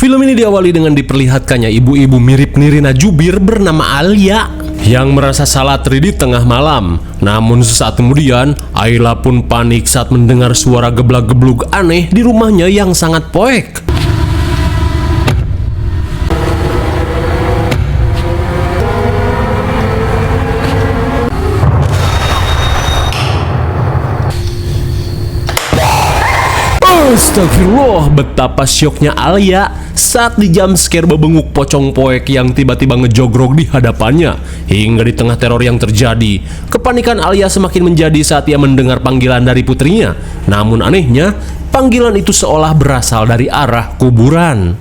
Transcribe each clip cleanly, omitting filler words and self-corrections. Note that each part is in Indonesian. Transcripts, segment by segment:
Film ini diawali dengan diperlihatkannya ibu-ibu mirip Nirina Zubir bernama Alia yang merasa salah tri di tengah malam. Namun sesaat kemudian, Ayla pun panik saat mendengar suara geblak-gebluk aneh di rumahnya yang sangat poek. Astagfirullah, betapa syoknya Alia saat di jump scare bebenguk pocong poek yang tiba-tiba ngejogrok di hadapannya. Hingga di tengah teror yang terjadi, kepanikan Alia semakin menjadi saat ia mendengar panggilan dari putrinya. Namun anehnya, panggilan itu seolah berasal dari arah kuburan.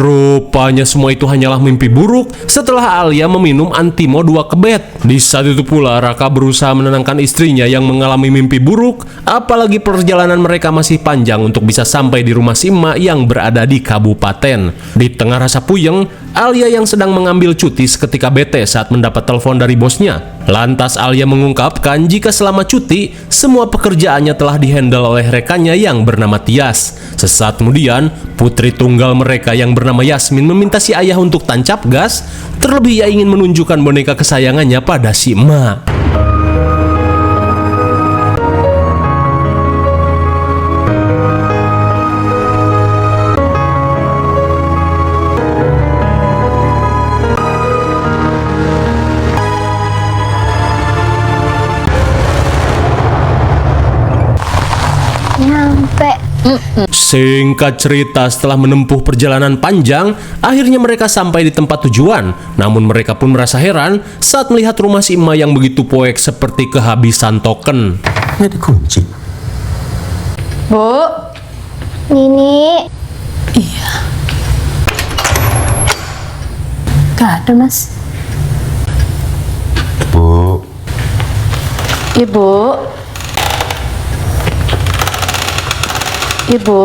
Rupanya semua itu hanyalah mimpi buruk setelah Alia meminum Antimo 2 kebet. Di saat itu pula Raka berusaha menenangkan istrinya yang mengalami mimpi buruk, apalagi perjalanan mereka masih panjang untuk bisa sampai di rumah si emak yang berada di kabupaten. Di tengah rasa puyeng, Alia yang sedang mengambil cuti seketika bete saat mendapat telepon dari bosnya. Lantas Alia mengungkapkan jika selama cuti, semua pekerjaannya telah dihandle oleh rekannya yang bernama Tias. Sesaat kemudian, putri tunggal mereka yang bernama Yasmin meminta si ayah untuk tancap gas, terlebih ia ingin menunjukkan boneka kesayangannya pada si emak. Singkat cerita, setelah menempuh perjalanan panjang, akhirnya mereka sampai di tempat tujuan. Namun mereka pun merasa heran saat melihat rumah si emak yang begitu poek seperti kehabisan token. Nggak dikunci. Bu, Nini, iya. Gak ada, Mas. Bu, Ibu. Ibu.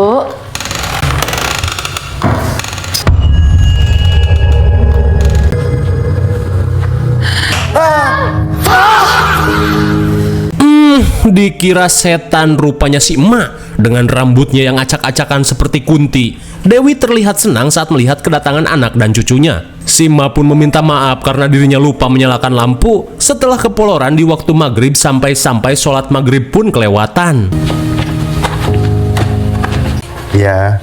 Dikira setan, rupanya si emak dengan rambutnya yang acak-acakan seperti Kunti. Dewi terlihat senang saat melihat kedatangan anak dan cucunya. Si emak pun meminta maaf karena dirinya lupa menyalakan lampu setelah kepoloran di waktu maghrib sampai sholat maghrib pun kelewatan. ya.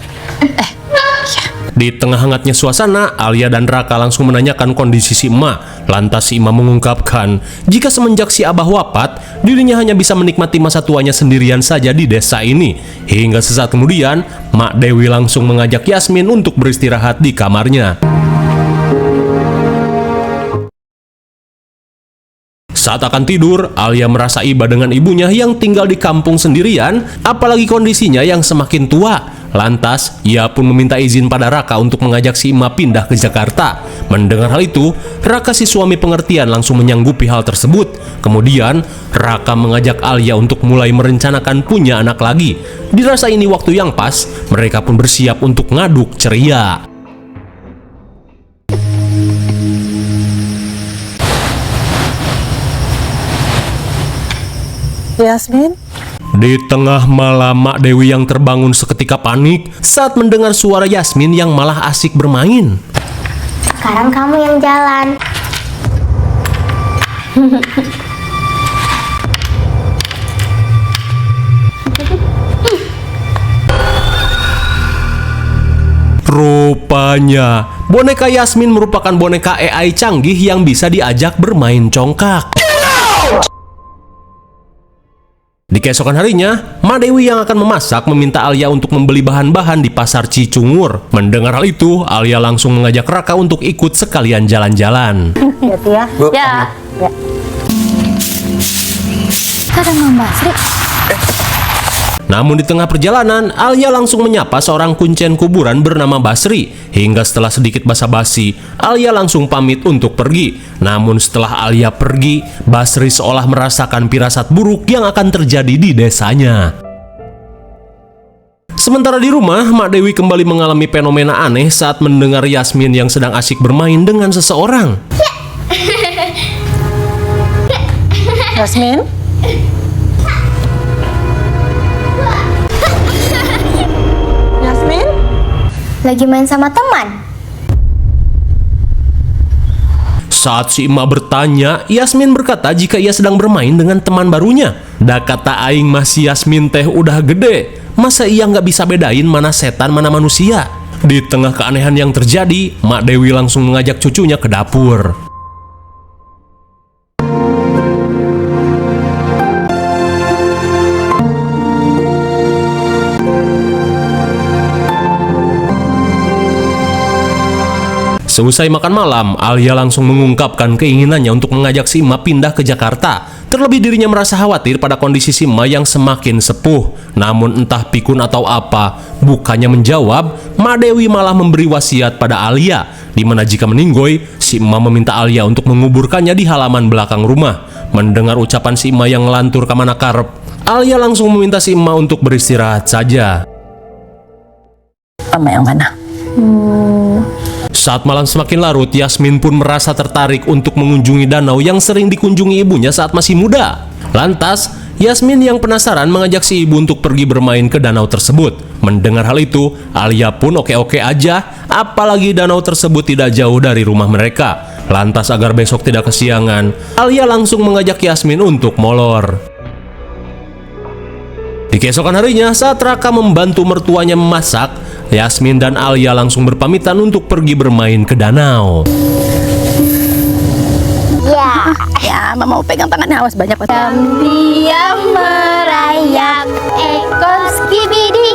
Di tengah hangatnya suasana, Alia dan Raka langsung menanyakan kondisi si emak. Lantas si emak mengungkapkan jika semenjak si abah wafat, dirinya hanya bisa menikmati masa tuanya sendirian saja di desa ini. Hingga sesaat kemudian, Mak Dewi langsung mengajak Yasmin untuk beristirahat di kamarnya. Saat akan tidur, Alia merasa iba dengan ibunya yang tinggal di kampung sendirian, apalagi kondisinya yang semakin tua. Lantas, ia pun meminta izin pada Raka untuk mengajak si emak pindah ke Jakarta. Mendengar hal itu, Raka si suami pengertian langsung menyanggupi hal tersebut. Kemudian, Raka mengajak Alia untuk mulai merencanakan punya anak lagi. Dirasa ini waktu yang pas, mereka pun bersiap untuk ngaduk ceria. Yasmin? Di tengah malam, Mak Dewi yang terbangun seketika panik saat mendengar suara Yasmin yang malah asik bermain. sekarang kamu yang jalan. Rupanya, boneka Yasmin merupakan boneka AI canggih yang bisa diajak bermain congkak. Di keesokan harinya, Mak Dewi yang akan memasak meminta Alia untuk membeli bahan-bahan di pasar Cicungur. Mendengar hal itu, Alia langsung mengajak Raka untuk ikut sekalian jalan-jalan. Hati ya. Bu, Ya. Ya. Ada Mbak Sri. Namun di tengah perjalanan, Alia langsung menyapa seorang kuncen kuburan bernama Basri. Hingga setelah sedikit basa-basi, Alia langsung pamit untuk pergi. Namun setelah Alia pergi, Basri seolah merasakan firasat buruk yang akan terjadi di desanya. Sementara di rumah, Mak Dewi kembali mengalami fenomena aneh saat mendengar Yasmin yang sedang asyik bermain dengan seseorang. Yasmin? Yasmin? Lagi main sama teman. Saat si emak bertanya, Yasmin berkata jika ia sedang bermain dengan teman barunya. Da kata aing masih Yasmin teh udah gede, masa ia nggak bisa bedain mana setan mana manusia? Di tengah keanehan yang terjadi, Mak Dewi langsung mengajak cucunya ke dapur. Seusai makan malam, Alia langsung mengungkapkan keinginannya untuk mengajak si emak pindah ke Jakarta. Terlebih dirinya merasa khawatir pada kondisi si emak yang semakin sepuh. Namun entah pikun atau apa, bukannya menjawab, Mak Dewi malah memberi wasiat pada Alia, di mana jika meninggoy, si emak meminta Alia untuk menguburkannya di halaman belakang rumah. Mendengar ucapan si emak yang ngelantur ke mana karep, Alia langsung meminta si emak untuk beristirahat saja. Sama yang mana? Saat malam semakin larut, Yasmin pun merasa tertarik untuk mengunjungi danau yang sering dikunjungi ibunya saat masih muda. Lantas, Yasmin yang penasaran mengajak si ibu untuk pergi bermain ke danau tersebut. Mendengar hal itu, Alia pun oke-oke aja, apalagi danau tersebut tidak jauh dari rumah mereka. Lantas agar besok tidak kesiangan, Alia langsung mengajak Yasmin untuk molor. Di keesokan harinya, saat Raka membantu mertuanya memasak, Yasmin dan Alia langsung berpamitan untuk pergi bermain ke danau. Ya. Ya, Mama mau pegang tangannya, awas banyak banget. Diam merayap ekor skibidi.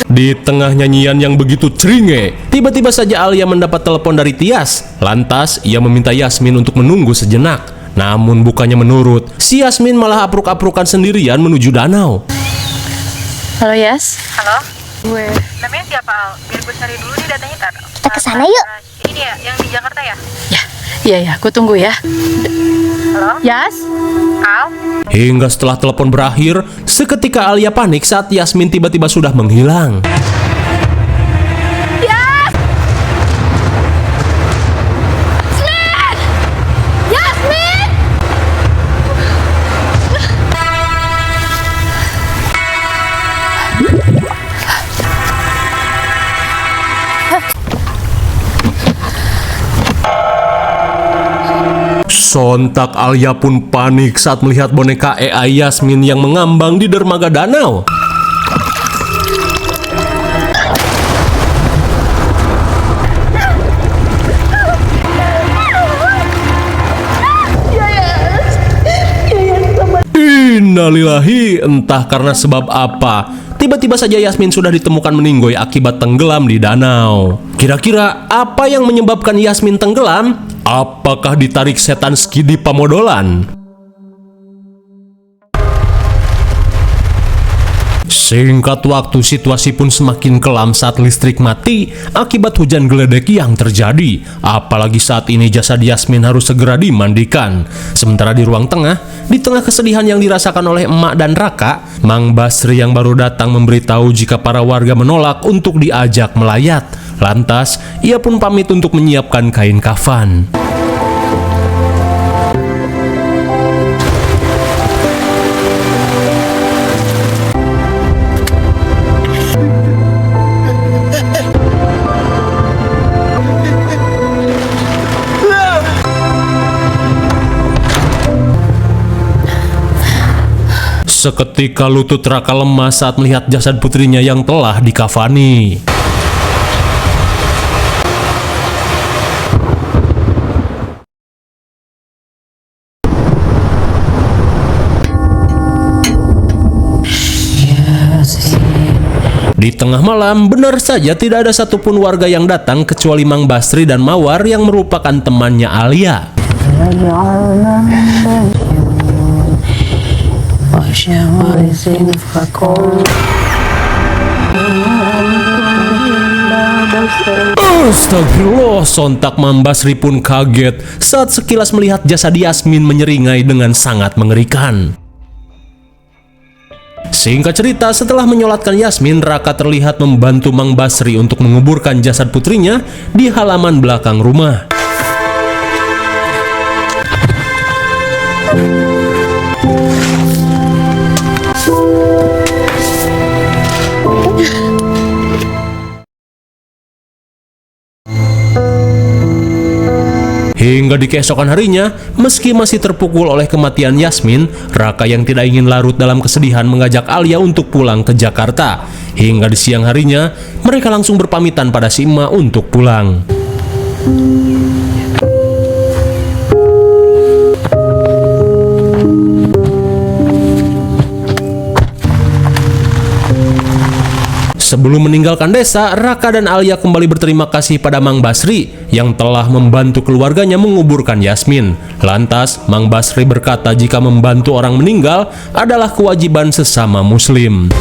Di tengah nyanyian yang begitu ceringe, tiba-tiba saja Alia mendapat telepon dari Tias. Lantas, ia meminta Yasmin untuk menunggu sejenak. Namun bukannya menurut, si Yasmin malah apruk-aprukan sendirian menuju danau. Halo, Yas. Halo? Gue namanya siapa, Al? Biar gue cari dulu nih datanya tar. Kita kesana yuk. Ini ya, yang di Jakarta ya? Iya, aku tunggu ya. Halo? Yas? Al? Hingga setelah telepon berakhir, seketika Alia panik saat Yasmin tiba-tiba sudah menghilang. Sontak Alia pun panik saat melihat boneka AI Yasmin yang mengambang di dermaga danau. Innalillahi, entah karena sebab apa, tiba-tiba saja Yasmin sudah ditemukan meninggoy akibat tenggelam di danau. Kira-kira apa yang menyebabkan Yasmin tenggelam? Apakah ditarik setan Skidi Pamodolan? Singkat waktu, situasi pun semakin kelam saat listrik mati akibat hujan geledek yang terjadi. Apalagi saat ini jasad Yasmin harus segera dimandikan. Sementara di ruang tengah, di tengah kesedihan yang dirasakan oleh emak dan Raka, Mang Basri yang baru datang memberitahu jika para warga menolak untuk diajak melayat. Lantas, ia pun pamit untuk menyiapkan kain kafan. Seketika lutut Raka lemas saat melihat jasad putrinya yang telah dikafani. Di tengah malam, benar saja tidak ada satupun warga yang datang kecuali Mang Basri dan Mawar yang merupakan temannya Alia. Astagfirullah, sontak Mang Basri pun kaget saat sekilas melihat jasad Yasmin menyeringai dengan sangat mengerikan. Singkat cerita, setelah menyolatkan Yasmin, Raka terlihat membantu Mang Basri untuk menguburkan jasad putrinya di halaman belakang rumah. Hingga di keesokan harinya, meski masih terpukul oleh kematian Yasmin, Raka yang tidak ingin larut dalam kesedihan mengajak Alia untuk pulang ke Jakarta. Hingga di siang harinya, mereka langsung berpamitan pada si emak untuk pulang. Sebelum meninggalkan desa, Raka dan Alia kembali berterima kasih pada Mang Basri yang telah membantu keluarganya menguburkan Yasmin. Lantas, Mang Basri berkata jika membantu orang meninggal adalah kewajiban sesama muslim.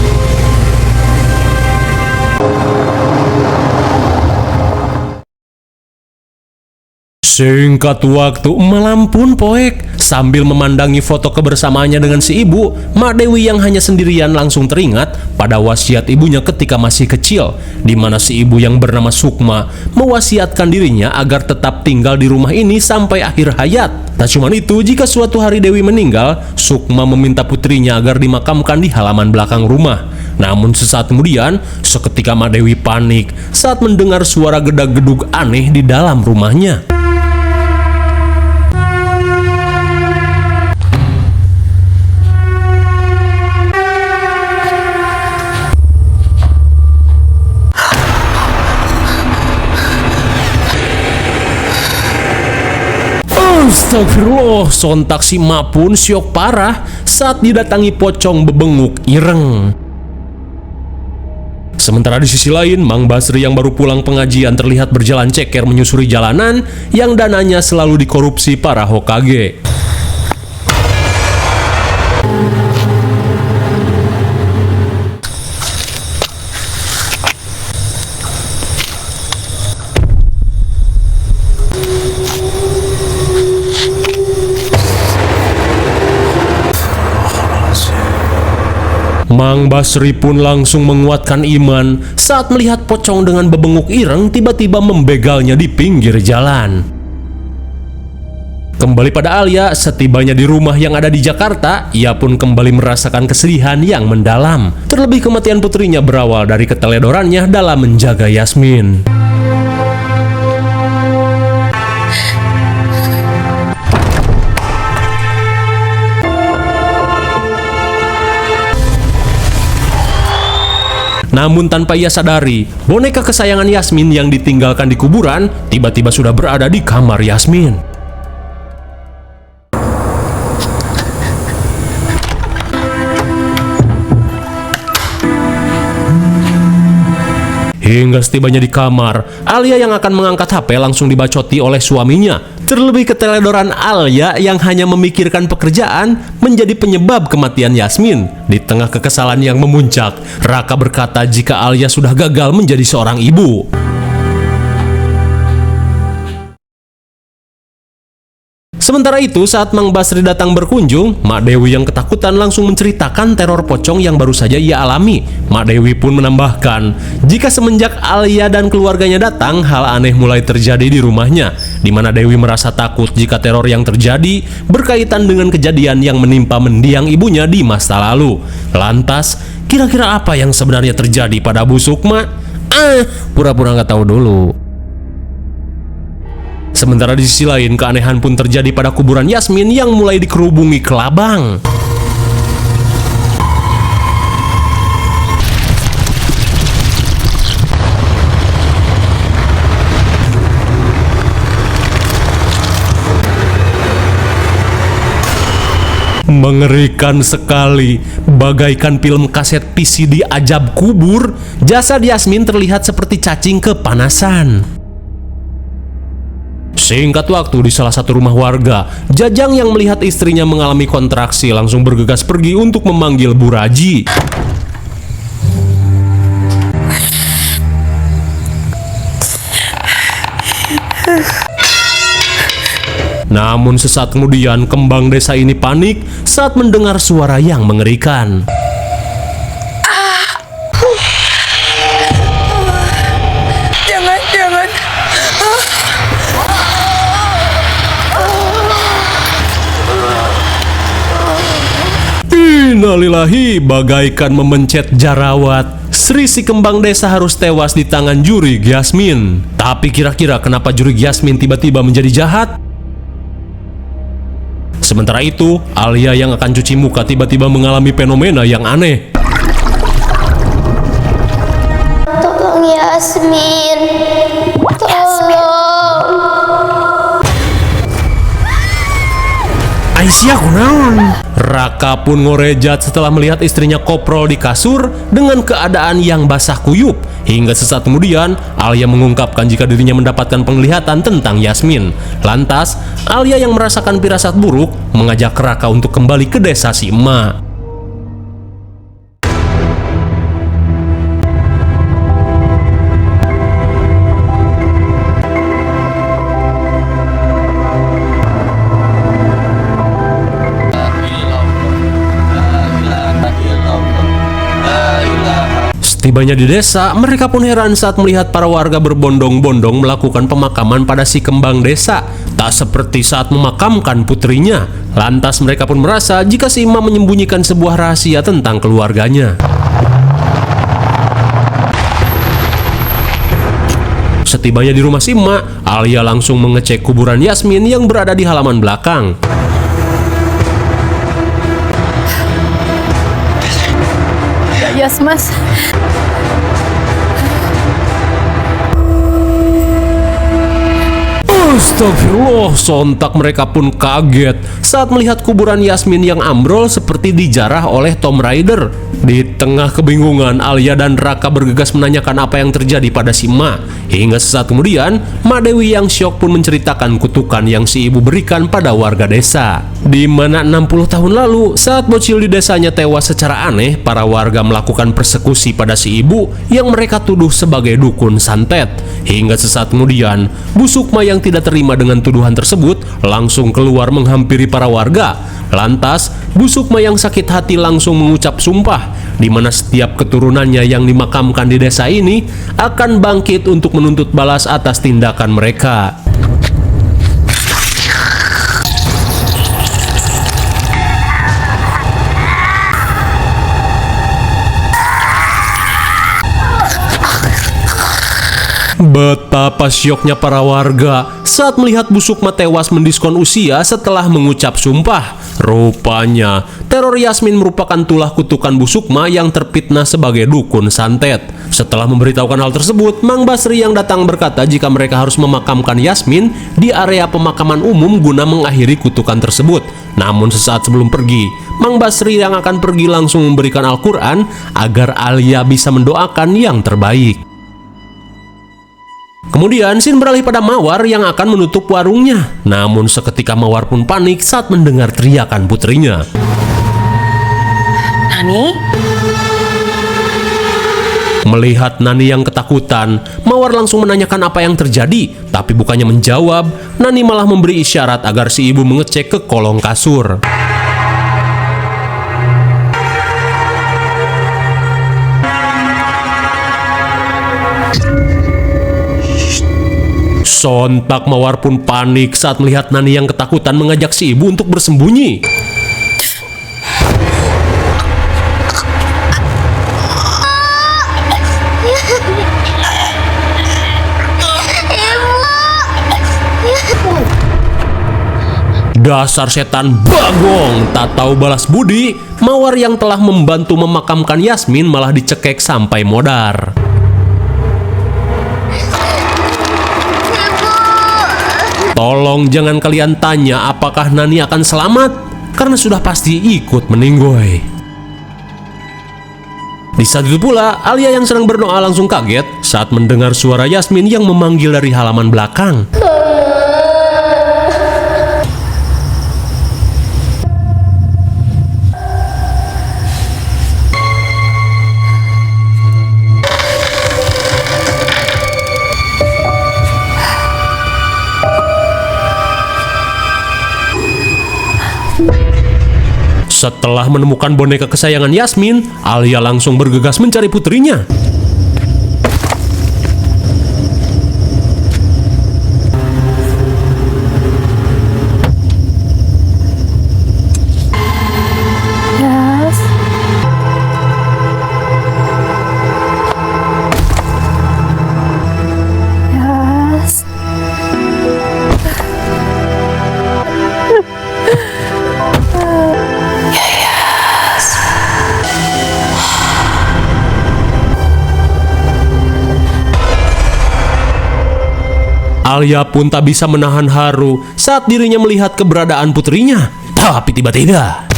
Singkat waktu, malam pun poek. Sambil memandangi foto kebersamaannya dengan si ibu, Mak Dewi yang hanya sendirian langsung teringat pada wasiat ibunya ketika masih kecil, di mana si ibu yang bernama Sukma mewasiatkan dirinya agar tetap tinggal di rumah ini sampai akhir hayat. Tak cuma itu, jika suatu hari Dewi meninggal, Sukma meminta putrinya agar dimakamkan di halaman belakang rumah. Namun sesaat kemudian, seketika Mak Dewi panik saat mendengar suara gedag-gedug aneh di dalam rumahnya. Astagfirullah, sontak si emak pun syok parah saat didatangi pocong bebenguk ireng. Sementara di sisi lain, Mang Basri yang baru pulang pengajian terlihat berjalan ceker menyusuri jalanan yang dananya selalu dikorupsi para Hokage. Mang Basri pun langsung menguatkan iman saat melihat pocong dengan bebenguk ireng tiba-tiba membegalnya di pinggir jalan. Kembali pada Alia, setibanya di rumah yang ada di Jakarta, ia pun kembali merasakan kesedihan yang mendalam. Terlebih kematian putrinya berawal dari keteledorannya dalam menjaga Yasmin. Namun tanpa ia sadari, boneka kesayangan Yasmin yang ditinggalkan di kuburan tiba-tiba sudah berada di kamar Yasmin. Hingga setibanya di kamar, Alia yang akan mengangkat HP langsung dibacoti oleh suaminya. Terlebih keteledoran Alia yang hanya memikirkan pekerjaan menjadi penyebab kematian Yasmin. Di tengah kekesalan yang memuncak, Raka berkata jika Alia sudah gagal menjadi seorang ibu. Sementara itu, saat Mang Basri datang berkunjung, Mak Dewi yang ketakutan langsung menceritakan teror pocong yang baru saja ia alami. Mak Dewi pun menambahkan, jika semenjak Alia dan keluarganya datang, hal aneh mulai terjadi di rumahnya, di mana Dewi merasa takut jika teror yang terjadi berkaitan dengan kejadian yang menimpa mendiang ibunya di masa lalu. Lantas, kira-kira apa yang sebenarnya terjadi pada Bu Sukma? Pura-pura nggak tahu dulu. Sementara di sisi lain, keanehan pun terjadi pada kuburan Yasmin yang mulai dikerubungi kelabang. Mengerikan sekali, bagaikan film kaset VCD ajab kubur, jasad Yasmin terlihat seperti cacing kepanasan. Singkat waktu di salah satu rumah warga, Jajang yang melihat istrinya mengalami kontraksi langsung bergegas pergi untuk memanggil Bu Raji. Namun sesaat kemudian kembang desa ini panik saat mendengar suara yang mengerikan. Jangan. Innalillahi, bagaikan memencet jarawat. Sri si kembang desa harus tewas di tangan Jurig Yasmin. Tapi kira-kira kenapa Jurig Yasmin tiba-tiba menjadi jahat? Sementara itu, Alia yang akan cuci muka tiba-tiba mengalami fenomena yang aneh. Tolong Yasmin. Tolong. Aisyah kunaon? Raka pun ngorejat setelah melihat istrinya koprol di kasur dengan keadaan yang basah kuyup. Hingga sesaat kemudian, Alia mengungkapkan jika dirinya mendapatkan penglihatan tentang Yasmin. Lantas, Alia yang merasakan firasat buruk mengajak Raka untuk kembali ke desa si emak. Setibanya di desa, mereka pun heran saat melihat para warga berbondong-bondong melakukan pemakaman pada si kembang desa. Tak seperti saat memakamkan putrinya. Lantas mereka pun merasa jika si imam menyembunyikan sebuah rahasia tentang keluarganya. Setibanya di rumah si emak, Alia langsung mengecek kuburan Yasmin yang berada di halaman belakang. Yes, Mas. Astagfirullah, sontak mereka pun kaget saat melihat kuburan Yasmin yang ambrol seperti dijarah oleh Tomb Raider. Di tengah kebingungan, Alia dan Raka bergegas menanyakan apa yang terjadi pada si emak. Hingga sesaat kemudian, Mak Dewi yang syok pun menceritakan kutukan yang si ibu berikan pada warga desa. Di mana 60 tahun lalu, saat bocil di desanya tewas secara aneh, para warga melakukan persekusi pada si ibu yang mereka tuduh sebagai dukun santet. Hingga sesaat kemudian, Bu Sukma yang tidak terima dengan tuduhan tersebut langsung keluar menghampiri para warga. Lantas, Bu Sukma yang sakit hati langsung mengucap sumpah, di mana setiap keturunannya yang dimakamkan di desa ini akan bangkit untuk menuntut balas atas tindakan mereka. Betapa syoknya para warga saat melihat Bu Sukma tewas mendiskon usia setelah mengucap sumpah. Rupanya, teror Yasmin merupakan tulah kutukan Bu Sukma yang terfitnah sebagai dukun santet. Setelah memberitahukan hal tersebut, Mang Basri yang datang berkata jika mereka harus memakamkan Yasmin di area pemakaman umum guna mengakhiri kutukan tersebut. Namun sesaat sebelum pergi, Mang Basri yang akan pergi langsung memberikan Al-Quran agar Alia bisa mendoakan yang terbaik. Kemudian scene beralih pada Mawar yang akan menutup warungnya. Namun seketika Mawar pun panik saat mendengar teriakan putrinya. Nani? Melihat Nani yang ketakutan, Mawar langsung menanyakan apa yang terjadi. Tapi bukannya menjawab, Nani malah memberi isyarat agar si ibu mengecek ke kolong kasur. Sontak Mawar pun panik saat melihat Nani yang ketakutan mengajak si ibu untuk bersembunyi. Dasar setan bagong, tak tahu balas budi, Mawar yang telah membantu memakamkan Yasmin malah dicekek sampai modar. Tolong jangan kalian tanya apakah Nani akan selamat, karena sudah pasti ikut meninggoy. Di saat itu pula, Alia yang sedang berdoa langsung kaget saat mendengar suara Yasmin yang memanggil dari halaman belakang. Setelah menemukan boneka kesayangan Yasmin, Alia langsung bergegas mencari putrinya. Yas. Yas. Alia pun tak bisa menahan haru saat dirinya melihat keberadaan putrinya. Tapi tiba-tiba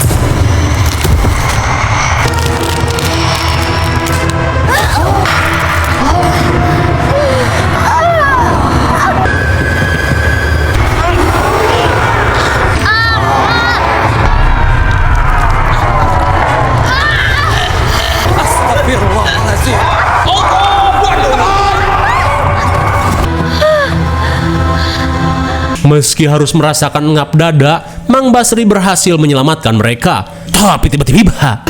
meski harus merasakan engap dada, Mang Basri berhasil menyelamatkan mereka. Tapi tiba-tiba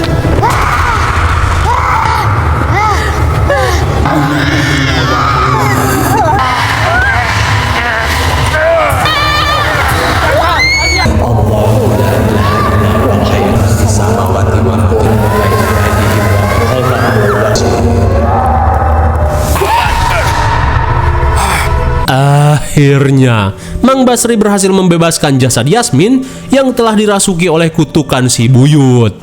akhirnya Mang Basri berhasil membebaskan jasad Yasmin yang telah dirasuki oleh kutukan si buyut.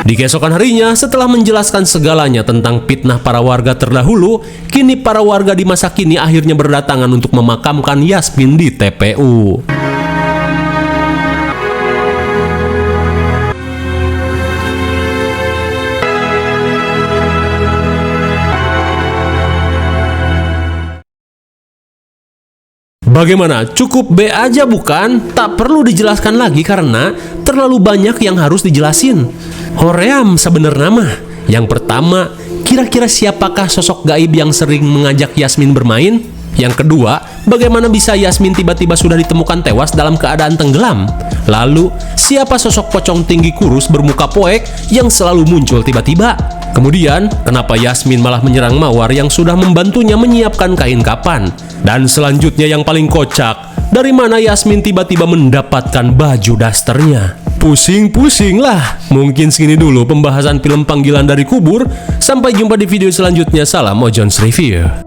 Di keesokan harinya, setelah menjelaskan segalanya tentang fitnah para warga terdahulu, kini para warga di masa kini akhirnya berdatangan untuk memakamkan Yasmin di TPU. Bagaimana? Cukup B aja bukan? Tak perlu dijelaskan lagi karena terlalu banyak yang harus dijelasin. Hoream sebenarnya mah. Yang pertama, kira-kira siapakah sosok gaib yang sering mengajak Yasmin bermain? Yang kedua, bagaimana bisa Yasmin tiba-tiba sudah ditemukan tewas dalam keadaan tenggelam? Lalu, siapa sosok pocong tinggi kurus bermuka poek yang selalu muncul tiba-tiba? Kemudian, kenapa Yasmin malah menyerang Mawar yang sudah membantunya menyiapkan kain kapan? Dan selanjutnya yang paling kocak, dari mana Yasmin tiba-tiba mendapatkan baju dasternya? Pusing-pusing lah. Mungkin segini dulu pembahasan film Panggilan dari Kubur. Sampai jumpa di video selanjutnya. Salam Ojon's Review.